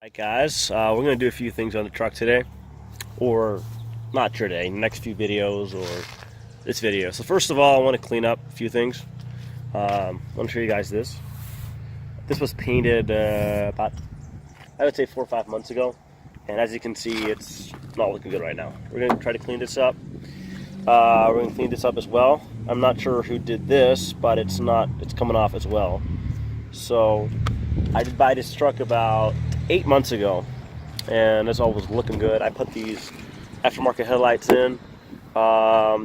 Alright guys, we're going to do a few things on the truck today, or not today, next few videos or this video. So first of all, I want to clean up a few things. I want to show you guys this. This was painted about, I would say 4 or 5 months ago, and as you can see, it's not looking good right now. We're going to try to clean this up. We're going to clean this up as well. I'm not sure who did this, but it's coming off as well. So I did buy this truck about 8 months ago, and this all was looking good. I put these aftermarket headlights in.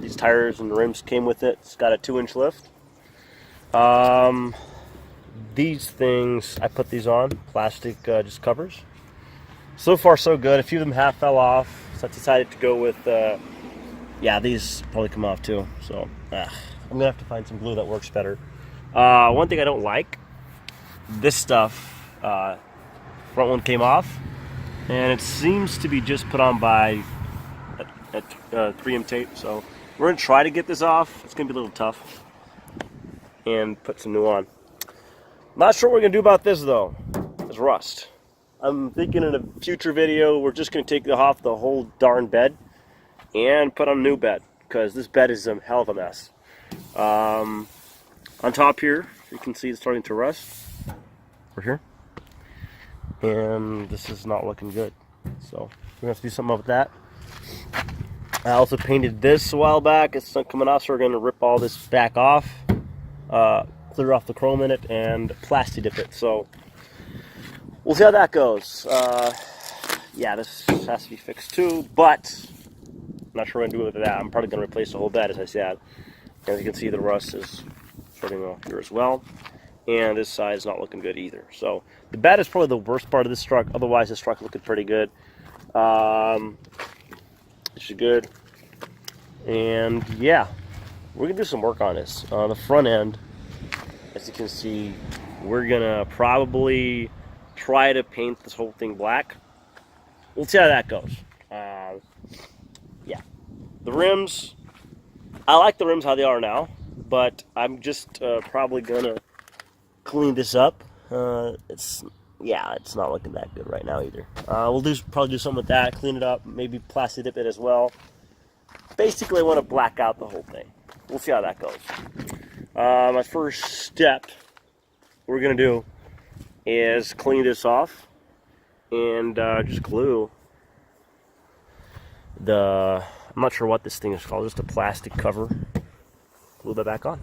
These tires and rims came with it. It's got a 2-inch lift. These things, I put these on, plastic just covers. So far so good. A few of them half fell off, so I decided to go with, yeah, these probably come off too. So I'm gonna have to find some glue that works better. One thing I don't like, this stuff, front one came off, and it seems to be just put on by a 3M tape. So we're gonna try to get this off. It's gonna be a little tough, and put some new on. Not sure what we're gonna do about this though. It's rust. I'm thinking in a future video we're just gonna take off the whole darn bed and put on a new bed, because this bed is a hell of a mess. On top here, you can see it's starting to rust. Over here. And this is not looking good, so we're gonna have to do something with that. I also painted this a while back. It's not coming off, so we're gonna rip all this back off, clear off the chrome in it, and Plasti dip it. So we'll see how that goes. Yeah, this has to be fixed too, but I'm not sure what I'm gonna do with that. I'm probably gonna replace the whole bed, as I said. As you can see, the rust is starting off here as well. And this side is not looking good either. So the bed is probably the worst part of this truck. Otherwise, this truck looking pretty good. It's good. And yeah, we're gonna do some work on this. On the front end, as you can see, we're gonna probably try to paint this whole thing black. We'll see how that goes. Yeah, the rims. I like the rims how they are now, but I'm just probably gonna clean this up. It's not looking that good right now either. We'll probably do something with that, clean it up, maybe Plasti dip it as well. Basically, I want to black out the whole thing. We'll see how that goes. My first step we're gonna do is clean this off and just glue the, I'm not sure what this thing is called, just a plastic cover. Glue that back on.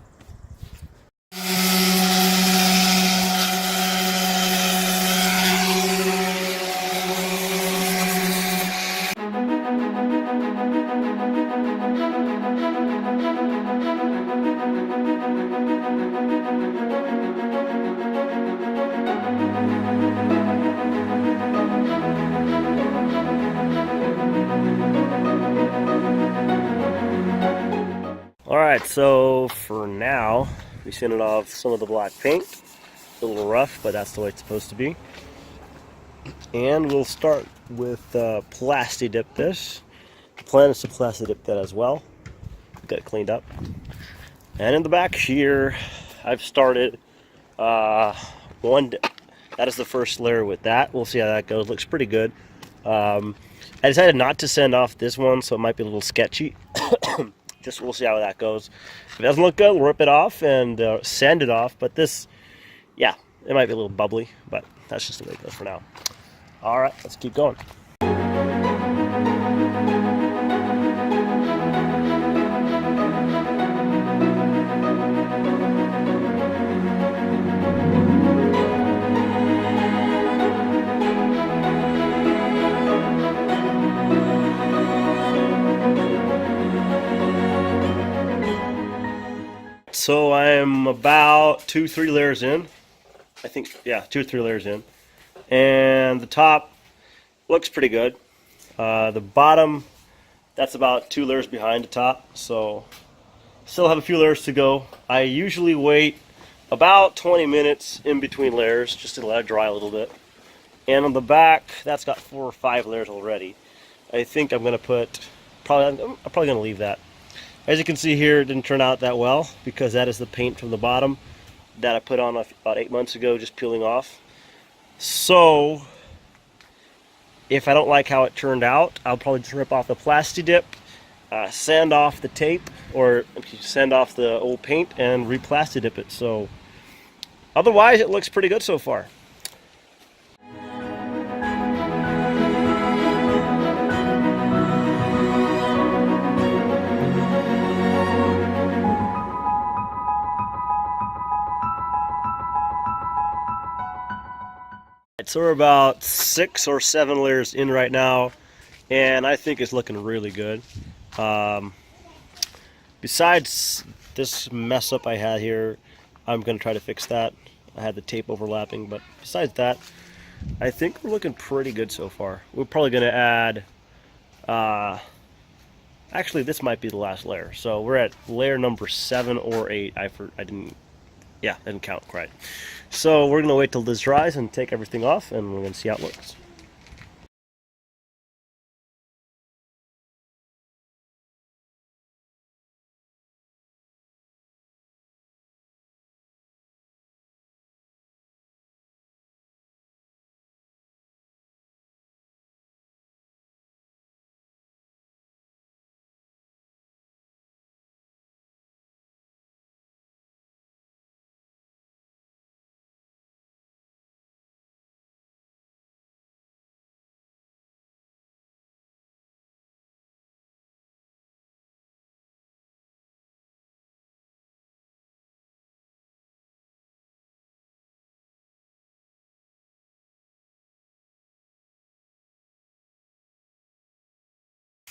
Alright, so for now, we sanded off some of the black paint. A little rough, but that's the way it's supposed to be. And we'll start with Plasti dip this. The plan is to Plasti dip that as well. Get it cleaned up. And in the back here, I've started that is the first layer with that. We'll see how that goes. Looks pretty good. I decided not to sand off this one, so it might be a little sketchy. Just we'll see how that goes. If it doesn't look good, we'll rip it off and sand it off. But this, yeah, it might be a little bubbly, but that's just the way it goes for now. All right, let's keep going. So I'm about 2-3 layers in. I think, yeah, 2 or 3 layers in. And the top looks pretty good. The bottom, that's about 2 layers behind the top. So still have a few layers to go. I usually wait about 20 minutes in between layers just to let it dry a little bit. And on the back, that's got 4 or 5 layers already. I think I'm gonna I'm probably gonna leave that. As you can see here, it didn't turn out that well because that is the paint from the bottom that I put on about 8 months ago, just peeling off. So If I don't like how it turned out, I'll probably just rip off the Plasti Dip, sand off the tape, or sand off the old paint and re-Plasti Dip it. So otherwise, it looks pretty good so far. So we're about 6 or 7 layers in right now, and I think it's looking really good. Besides this mess up I had here, I'm going to try to fix that. I had the tape overlapping, but besides that, I think we're looking pretty good so far. We're probably going to add, actually this might be the last layer. So we're at layer number 7 or 8. I didn't count right. So we're going to wait till this dries and take everything off, and we're going to see how it looks.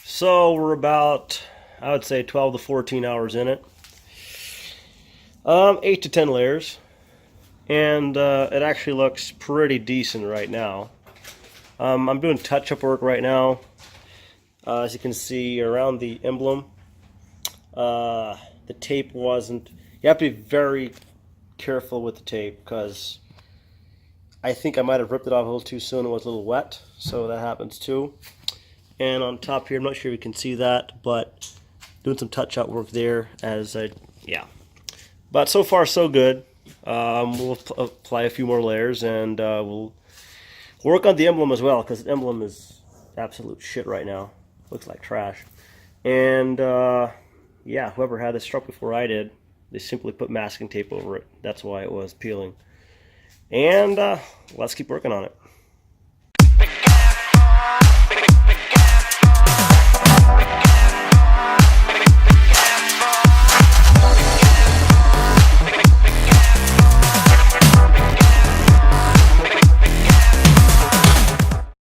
So we're about, I would say, 12 to 14 hours in it. 8 to 10 layers. And it actually looks pretty decent right now. I'm doing touch-up work right now. As you can see around the emblem, the tape wasn't, you have to be very careful with the tape because I think I might have ripped it off a little too soon. It was a little wet, so that happens too. And on top here, I'm not sure if you can see that, but doing some touch-up work there yeah. But so far, so good. We'll apply a few more layers, and we'll work on the emblem as well, because the emblem is absolute shit right now. Looks like trash. And yeah, whoever had this truck before I did, they simply put masking tape over it. That's why it was peeling. And let's keep working on it.